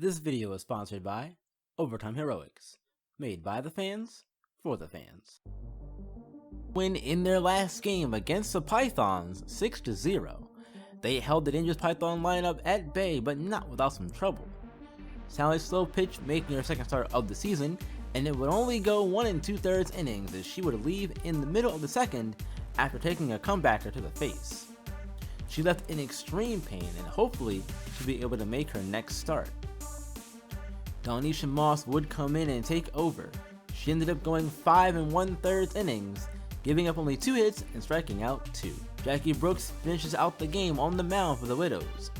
This video is sponsored by Overtime Heroics, made by the fans, for the fans. Win in their last game against the Pythons 6-0. They held the dangerous Python lineup at bay, but not without some trouble. Sally slow pitch making her second start of the season, and it would only go 1 2/3 innings as she would leave in the middle of the second after taking a comebacker to the face. She left in extreme pain and hopefully she'll be able to make her next start. Donisha Moss would come in and take over. She ended up going 5 1/3 innings, giving up only 2 hits and striking out 2. Jackie Brooks finishes out the game on the mound for the Widows.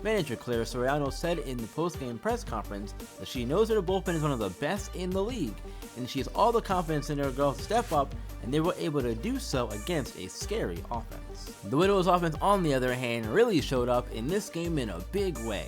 Manager Claire Soriano said in the post-game press conference that she knows her bullpen is one of the best in the league, and she has all the confidence in her girls to step up, and they were able to do so against a scary offense. The Widows offense, on the other hand, really showed up in this game in a big way.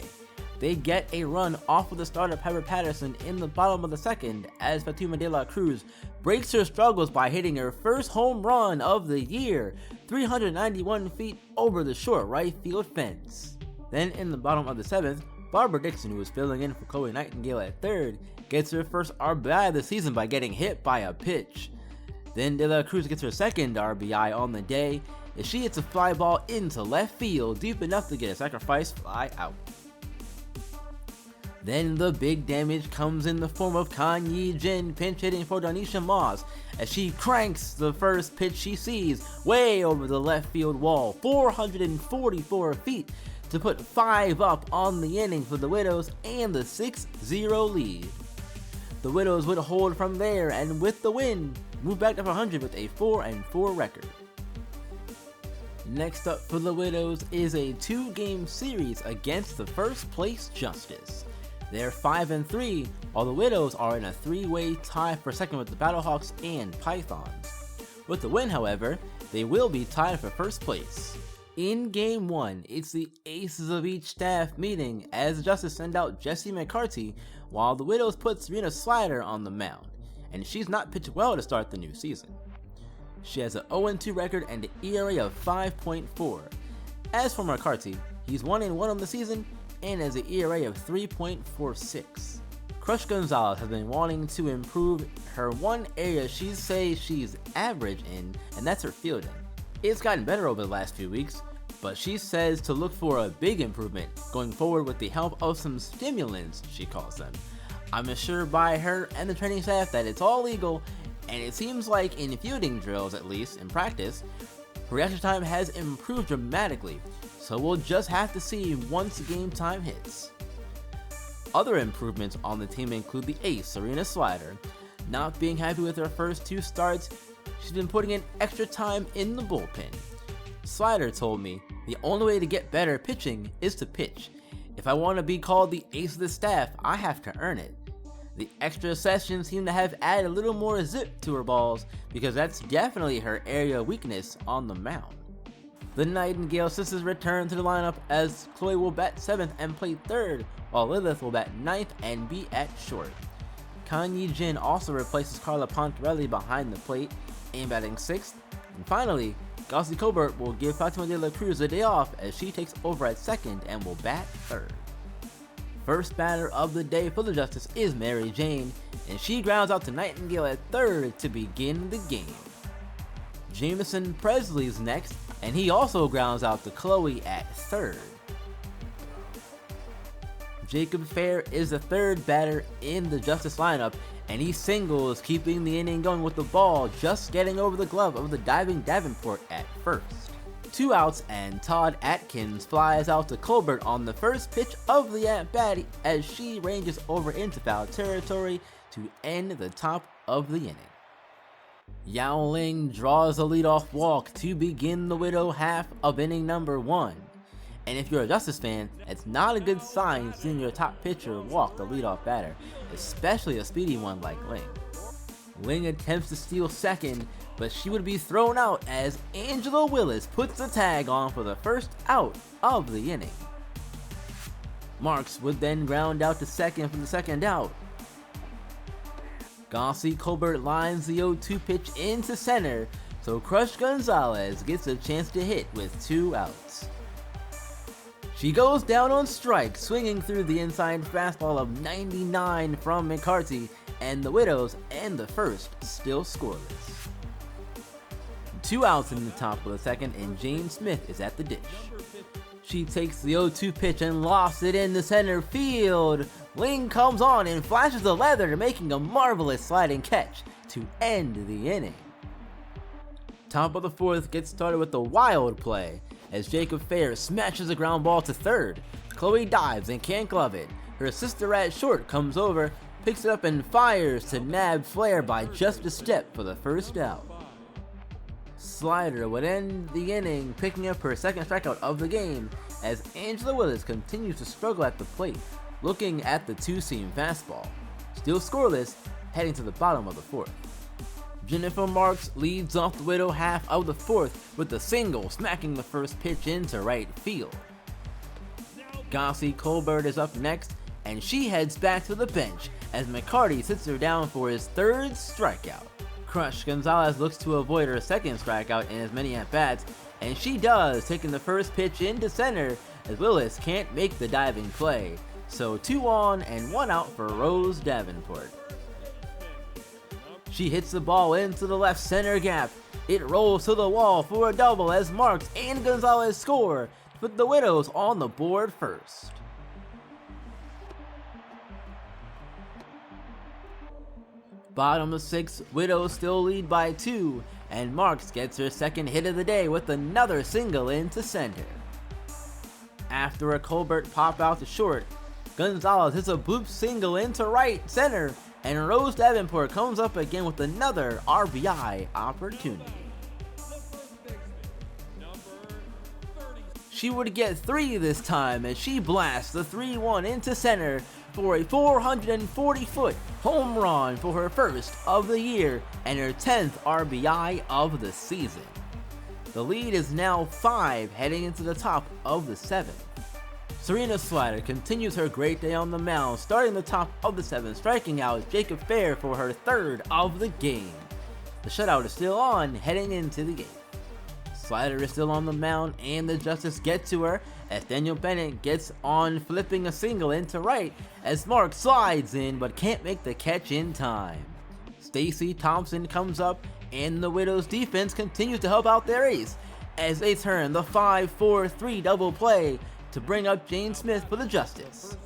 They get a run off of the starter Piper Patterson in the bottom of the second as Fatima de la Cruz breaks her struggles by hitting her first home run of the year, 391 feet over the short right field fence. Then in the bottom of the 7th, Barbara Dixon, who was filling in for Chloe Nightingale at third, gets her first RBI of the season by getting hit by a pitch. Then De La Cruz gets her second RBI on the day as she hits a fly ball into left field deep enough to get a sacrifice fly out. Then the big damage comes in the form of Kan Yi Jin pinch hitting for Donisha Moss as she cranks the first pitch she sees way over the left field wall, 444 feet, to put 5 up on the inning for the Widows and the 6-0 lead. The Widows would hold from there and with the win, move back to 500 with a 4-4 record. Next up for the Widows is a 2-game series against the first place Justice. They're 5-3, while the Widows are in a 3-way tie for second with the Battlehawks and Pythons. With the win, however, they will be tied for first place. In Game 1, it's the aces of each staff meeting as the Justice send out Jessie McCarty, while the Widows put Serena Slider on the mound, and she's not pitched well to start the new season. She has an 0-2 record and an ERA of 5.4. As for McCarty, he's 1-1 on the season and has an ERA of 3.46. Crush Gonzalez has been wanting to improve her one area she says she's average in, and that's her fielding. It's gotten better over the last few weeks, but she says to look for a big improvement going forward with the help of some stimulants, she calls them. I'm assured by her and the training staff that it's all legal, and it seems like in fielding drills, at least in practice, her reaction time has improved dramatically, so we'll just have to see once game time hits. Other improvements on the team include the ace, Serena Slider. Not being happy with her first 2 starts, she's been putting in extra time in the bullpen. Slider told me, the only way to get better pitching is to pitch. If I want to be called the ace of the staff, I have to earn it. The extra sessions seem to have added a little more zip to her balls because that's definitely her area of weakness on the mound. The Nightingale sisters return to the lineup as Chloe will bat 7th and play 3rd, while Lilith will bat 9th and be at short. Kan Yi Jin also replaces Carla Pontarelli behind the plate and batting 6th. And finally, Gossie Colbert will give Fatima de la Cruz a day off as she takes over at 2nd and will bat 3rd. First batter of the day for the Justice is Mary Jane, and she grounds out to Nightingale at 3rd to begin the game. Jameson Presley's next, and he also grounds out to Chloe at 3rd. Jacob Fair is the 3rd batter in the Justice lineup, and he singles, keeping the inning going with the ball just getting over the glove of the diving Davenport at 1st. 2 outs, and Todd Atkins flies out to Colbert on the first pitch of the at-bat as she ranges over into foul territory to end the top of the inning. Yao Ling draws a leadoff walk to begin the Widow half of inning number 1. And if you're a Justice fan, it's not a good sign seeing your top pitcher walk the leadoff batter, especially a speedy one like Ling. Ling attempts to steal 2nd, but she would be thrown out as Angela Willis puts the tag on for the first out of the inning. Marks would then ground out to 2nd for the 2nd out. Gossie Colbert lines the 0-2 pitch into center, so Crush Gonzalez gets a chance to hit with 2 outs. She goes down on strike, swinging through the inside fastball of 99 from McCarthy, and the Widows end the first still scoreless. 2 outs in the top of the second, and Jane Smith is at the dish. She takes the 0-2 pitch and lofts it into center field. Ling comes on and flashes the leather, making a marvelous sliding catch to end the inning. Top of the fourth gets started with a wild play as Jacob Fair smashes a ground ball to third. Chloe dives and can't glove it. Her sister at short comes over, picks it up and fires to nab Flair by just a step for the first out. Slider would end the inning, picking up her second strikeout of the game as Angela Willis continues to struggle at the plate, looking at the two-seam fastball. Still scoreless, heading to the bottom of the fourth. Jennifer Marks leads off the Widow half of the fourth with a single, smacking the first pitch into right field. Gossie Colbert is up next, and she heads back to the bench as McCarty sits her down for his third strikeout. Crush Gonzalez looks to avoid her second strikeout in as many at-bats, and she does, taking the first pitch into center as Willis can't make the diving play. So 2 on and 1 out for Rose Davenport. She hits the ball into the left center gap. It rolls to the wall for a double as Marks and Gonzalez score to put the Widows on the board first. Bottom of 6, Widows still lead by 2, and Marks gets her second hit of the day with another single into center. After a Colbert pop out to short, Gonzalez hits a bloop single into right center, and Rose Davenport comes up again with another RBI opportunity. She would get 3 this time as she blasts the 3-1 into center for a 440-foot home run for her first of the year and her 10th RBI of the season. The lead is now 5 heading into the top of the 7th. Serena Slider continues her great day on the mound, starting the top of the 7th, striking out Jacob Fair for her 3rd of the game. The shutout is still on, heading into the 8th. Slider is still on the mound, and the Justice get to her as Daniel Bennett gets on, flipping a single into right as Mark slides in but can't make the catch in time. Stacy Thompson comes up, and the Widows defense continues to help out their ace as they turn the 5-4-3 double play to bring up Jane Smith for the Justice.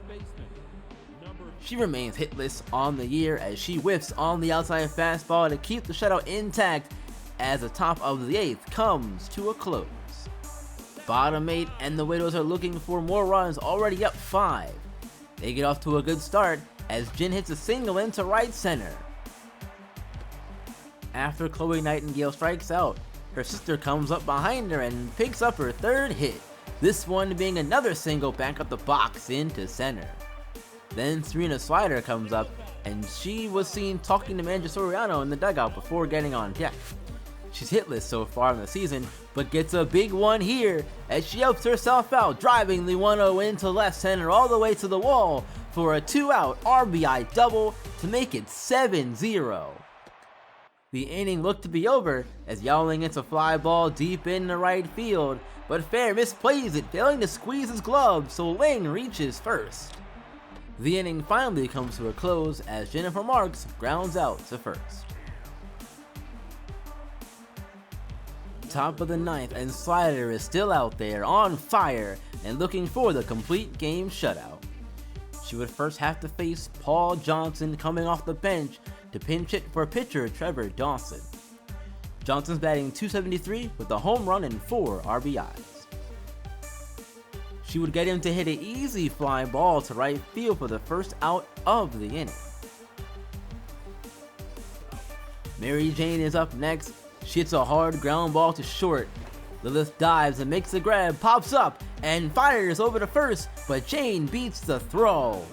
She remains hitless on the year as she whiffs on the outside fastball to keep the shutout intact as the top of the 8th comes to a close. Bottom 8 and the Widows are looking for more runs, already up 5. They get off to a good start as Jen hits a single into right center. After Chloe Nightingale strikes out, her sister comes up behind her and picks up her 3rd hit, this one being another single back up the box into center. Then Serena Slider comes up, and she was seen talking to manager Soriano in the dugout before getting on deck. She's hitless so far in the season, but gets a big one here as she helps herself out, driving the 1-0 into left center all the way to the wall for a 2-out RBI double to make it 7-0. The inning looked to be over as Yowling hits a fly ball deep in the right field, but Fair misplays it, failing to squeeze his glove, so Ling reaches first. The inning finally comes to a close as Jennifer Marks grounds out to first. Top of the 9th, and Slider is still out there on fire and looking for the complete game shutout. She would first have to face Paul Johnson coming off the bench to pinch hit for pitcher Trevor Dawson. Johnson's batting .273 with a home run and 4 RBIs. She would get him to hit an easy fly ball to right field for the first out of the inning. Mary Jane is up next. She hits a hard ground ball to short. Lilith dives and makes the grab, pops up, and fires over to first, but Jane beats the throw.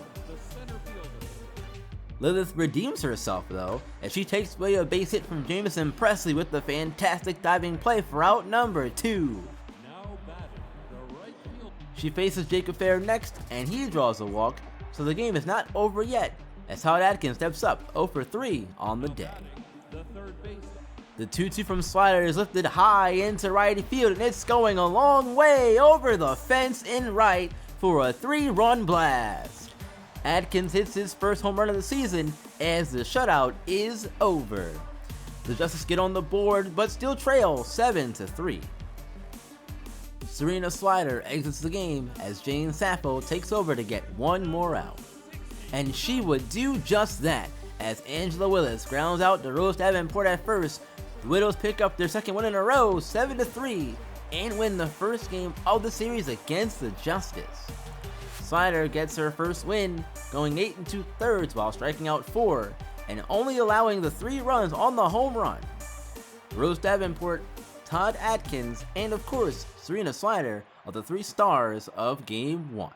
Lilith redeems herself though, as she takes away a base hit from Jamison Presley with the fantastic diving play for out number 2. She faces Jacob Fair next, and he draws a walk, so the game is not over yet, as Todd Atkins steps up 0 for 3 on the day. The 2-2 from Slider is lifted high into right field, and it's going a long way over the fence in right for a 3-run blast. Atkins hits his first home run of the season as the shutout is over. The Justice get on the board but still trail 7-3. Serena Slider exits the game as Jane Sappho takes over to get one more out. And she would do just that as Angela Willis grounds out to Rose Davenport at first. The Widows pick up their second win in a row, 7-3, and win the first game of the series against the Justice. Slider gets her first win, going 8 2/3 while striking out 4, and only allowing the 3 runs on the home run. Rose Davenport, Todd Atkins, and of course, Serena Slider are the 3 stars of Game 1.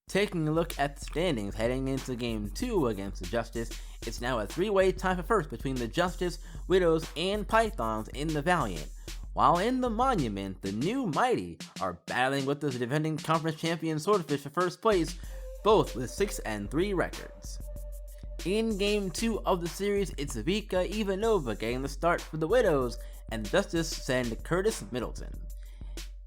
Taking a look at the standings heading into Game 2 against the Justice, it's now a 3-way tie for first between the Justice, Widows, and Pythons in the Valiant. While in the Monument, the new Mighty are battling with the defending conference champion Swordfish for first place, both with 6-3 records. In Game 2 of the series, it's Vika Ivanova getting the start for the Widows, and the Justice send Curtis Middleton.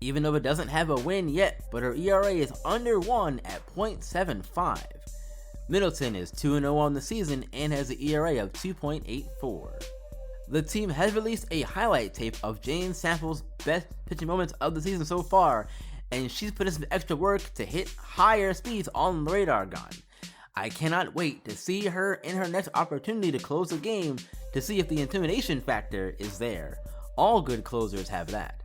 Ivanova doesn't have a win yet, but her ERA is under 1 at .75. Middleton is 2-0 on the season and has an ERA of 2.84. The team has released a highlight tape of Jane Sappho's best pitching moments of the season so far, and she's put in some extra work to hit higher speeds on the radar gun. I cannot wait to see her in her next opportunity to close the game to see if the intimidation factor is there. All good closers have that.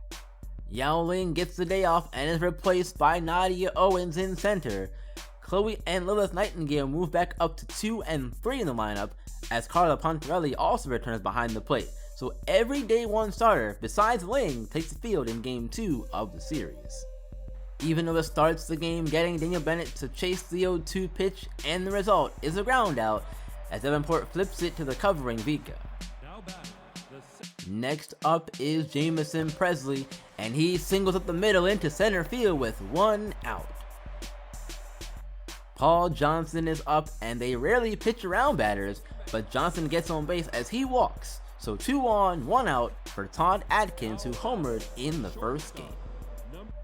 Yao Ling gets the day off and is replaced by Nadia Owens in center. Chloe and Lilith Nightingale move back up to 2 and 3 in the lineup as Carla Pontarelli also returns behind the plate. So every day one starter besides Ling takes the field in Game 2 of the series. Ivanova starts the game getting Daniel Bennett to chase the 0-2 pitch, and the result is a ground out as Davenport flips it to the covering Vika. Next up is Jamison Presley, and he singles up the middle into center field with 1 out. Paul Johnson is up, and they rarely pitch around batters, but Johnson gets on base as he walks, so 2 on, 1 out for Todd Atkins, who homered in the first game.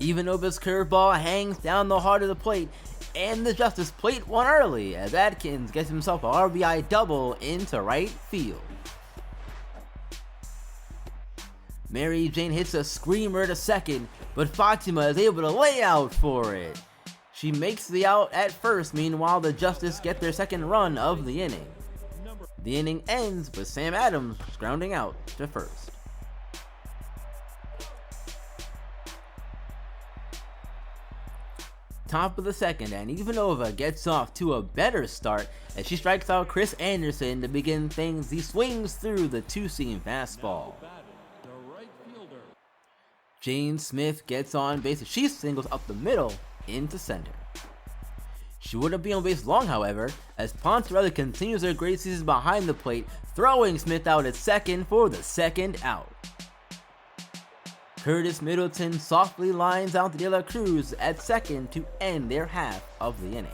Ivanova's curveball hangs down the heart of the plate, and the Justice plate one early as Atkins gets himself a RBI double into right field. Mary Jane hits a screamer to second, but Fatima is able to lay out for it. She makes the out at first, meanwhile the Justice get their second run of the inning. The inning ends with Sam Adams grounding out to first. Top of the second, and Ivanova gets off to a better start as she strikes out Chris Anderson to begin things. He swings through the 2-seam fastball. Jane Smith gets on base as she singles up the middle into center. She wouldn't be on base long, however, as Pontarelli continues her great season behind the plate, throwing Smith out at second for the second out. Curtis Middleton softly lines out the De La Cruz at second to end their half of the inning.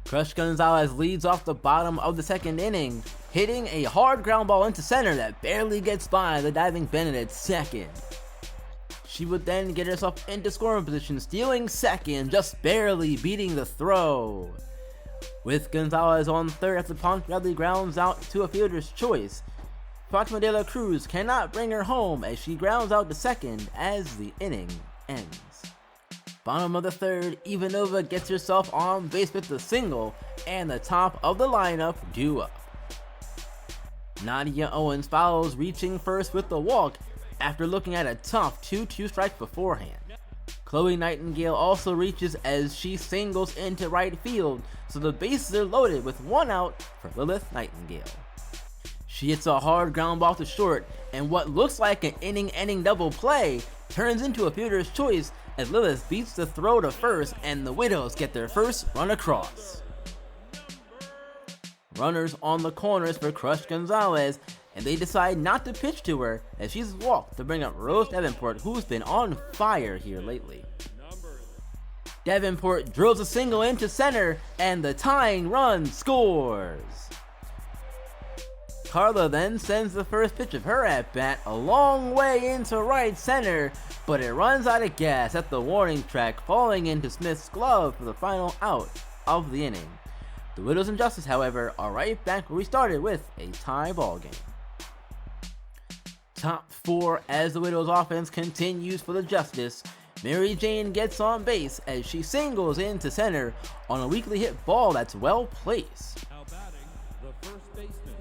Crush Gonzalez leads off the bottom of the second inning, hitting a hard ground ball into center that barely gets by the diving Bennett at second. She would then get herself into scoring position, stealing second, just barely beating the throw. With Gonzalez on third after Pontarelli grounds out to a fielder's choice, Fatima De La Cruz cannot bring her home as she grounds out to second as the inning ends. Bottom of the third, Ivanova gets herself on base with the single, and the top of the lineup due up. Nadia Owens follows, reaching first with the walk after looking at a tough 2-2 strike beforehand. Chloe Nightingale also reaches as she singles into right field, so the bases are loaded with 1 out for Lilith Nightingale. She hits a hard ground ball to short, and what looks like an inning-ending double play turns into a fielder's choice as Lilith beats the throw to first, and the Widows get their first run across. Runners on the corners for Crush Gonzalez, and they decide not to pitch to her as she's walked to bring up Rose Davenport, who's been on fire here lately. Davenport drills a single into center, and the tying run scores. Carla then sends the first pitch of her at-bat a long way into right center, but it runs out of gas at the warning track, falling into Smith's glove for the final out of the inning. The Widows and Justice, however, are right back where we started with a tie ball game. Top 4 as the Widows offense continues for the Justice. Mary Jane gets on base as she singles into center on a weakly hit ball that's well placed. Now batting, the first baseman.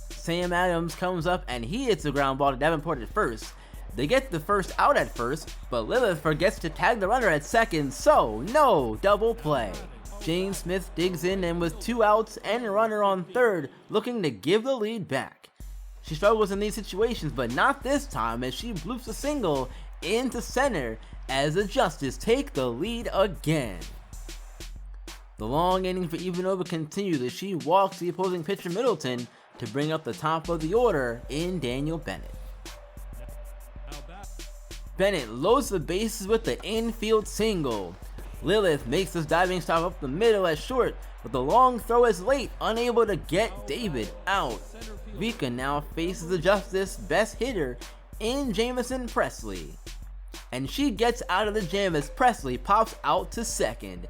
Sam Adams comes up and he hits a ground ball to Davenport at first. They get the first out at first, but Lilith forgets to tag the runner at second, so no double play. Jane Smith digs in and with 2 outs and a runner on third, looking to give the lead back. She struggles in these situations, but not this time as she bloops a single into center as the Justice take the lead again. The long inning for Ivanova continues as she walks the opposing pitcher Middleton to bring up the top of the order in Daniel Bennett. Bennett loads the bases with the infield single. Lilith makes this diving stop up the middle at short, but the long throw is late, unable to get David out. Vika now faces the Justice best hitter in Jamison Presley, and she gets out of the jam as Presley pops out to second.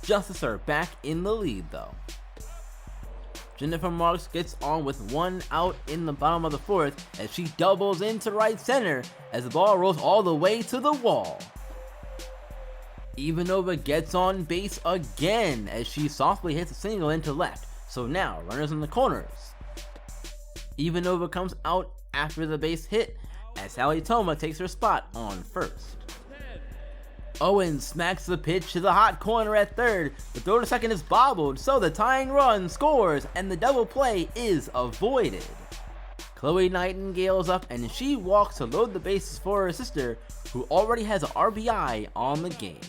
Justice are back in the lead though. Jennifer Marks gets on with 1 out in the bottom of the 4th as she doubles into right center as the ball rolls all the way to the wall. Ivanova gets on base again as she softly hits a single into left, so now runners in the corners. Ivanova comes out after the base hit as Sally Toma takes her spot on first. Owen smacks the pitch to the hot corner at third. The throw to second is bobbled, so the tying run scores and the double play is avoided. Chloe Nightingale's up and she walks to load the bases for her sister, who already has an RBI on the game.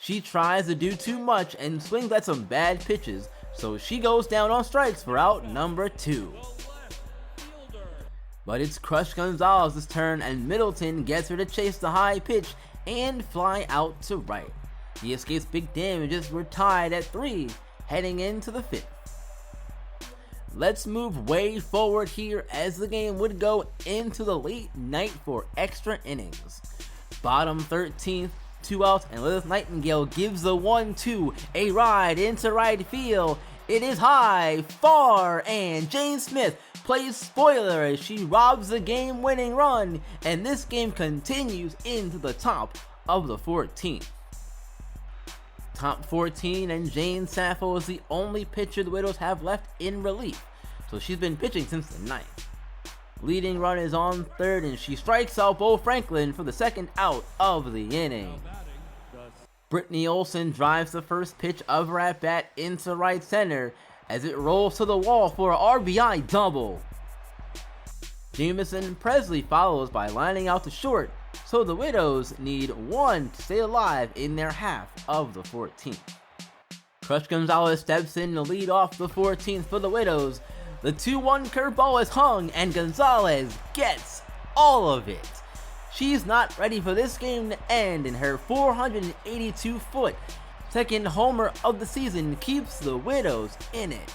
She tries to do too much and swings at some bad pitches, so she goes down on strikes for out number 2. But it's Crush Gonzalez's turn and Middleton gets her to chase the high pitch and fly out to right. He escapes big damages. We're tied at 3 heading into the 5th. Let's move way forward here as the game would go into the late night for extra innings. Bottom 13th, 2 outs, and Lilith Nightingale gives the 1-2, a ride into right field. It is high, far, and Jane Smith plays spoiler as she robs the game-winning run, and this game continues into the top of the 14th. Top 14, and Jane Sappho is the only pitcher the Widows have left in relief, so she's been pitching since the 9th. Leading run is on third, and she strikes out Bo Franklin for the second out of the inning. Brittany Olsen drives the first pitch of her at-bat into right center as it rolls to the wall for an RBI double. Jamison Presley follows by lining out to short, so the Widows need 1 to stay alive in their half of the 14th. Crush Gonzalez steps in to lead off the 14th for the Widows. The 2-1 curveball is hung and Gonzalez gets all of it. She's not ready for this game to end, and her 482-foot second homer of the season keeps the Widows in it.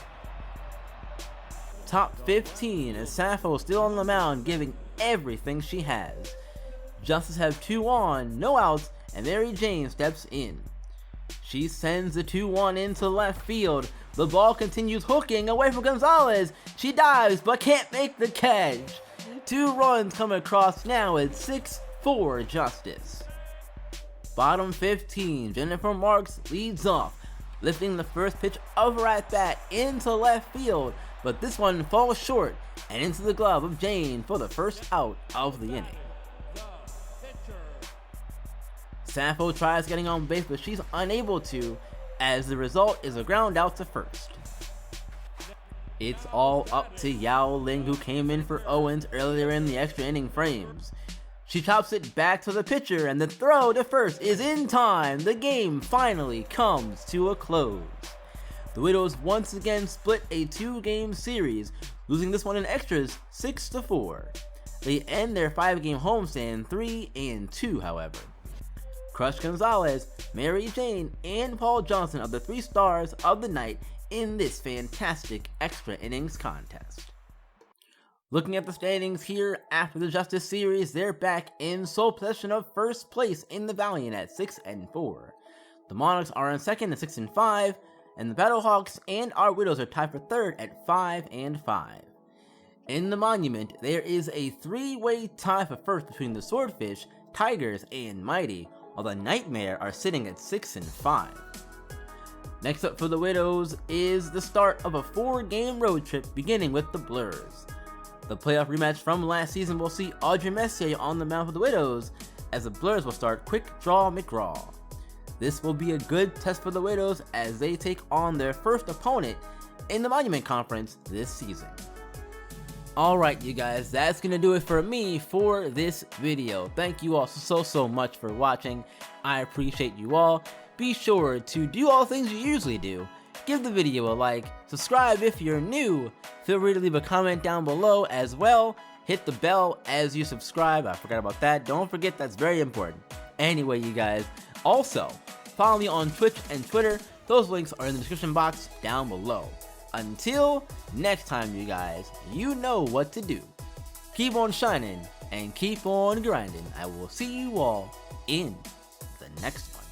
Top 15 as Sappho still on the mound, giving everything she has. Justice have 2 on, no outs, and Mary Jane steps in. She sends the 2-1 into left field. The ball continues hooking away from Gonzalez. She dives but can't make the catch. 2 runs come across now at 6-4 Justice. Bottom 15, Jennifer Marks leads off, lifting the first pitch of her at-bat into left field, but this one falls short and into the glove of Jane for the first out of the inning. Sappho tries getting on base, but she's unable to, as the result is a ground out to first. It's all up to Yao Ling, who came in for Owens earlier in the extra inning frames. She chops it back to the pitcher, and the throw to first is in time. The game finally comes to a close. The Widows once again split a 2-game series, losing this one in extras 6-4. They end their 5-game homestand 3-2, however. Crush Gonzalez, Mary Jane, and Paul Johnson are the 3 stars of the night in this fantastic extra innings contest. Looking at the standings here after the Justice Series, they're back in sole possession of first place in the Valiant at 6-4. The Monarchs are in second at 6-5, and the Battlehawks and our Widows are tied for third at 5-5. In the Monument, there is a 3-way tie for first between the Swordfish, Tigers, and Mighty, while the Nightmare are sitting at 6-5. Next up for the Widows is the start of a 4-game road trip beginning with the Blurs. The playoff rematch from last season will see Audrey Messier on the mound for the Widows, as the Blurs will start Quick Draw McGraw. This will be a good test for the Widows as they take on their first opponent in the Monument Conference this season. Alright you guys, that's gonna do it for me for this video. Thank you all so much for watching. I appreciate you all. Be sure to do all the things you usually do. Give the video a like, subscribe if you're new, feel free to leave a comment down below as well, hit the bell as you subscribe, I forgot about that, don't forget that's very important. Anyway you guys, also, follow me on Twitch and Twitter, those links are in the description box down below. Until next time you guys, you know what to do. Keep on shining and keep on grinding. I will see you all in the next one.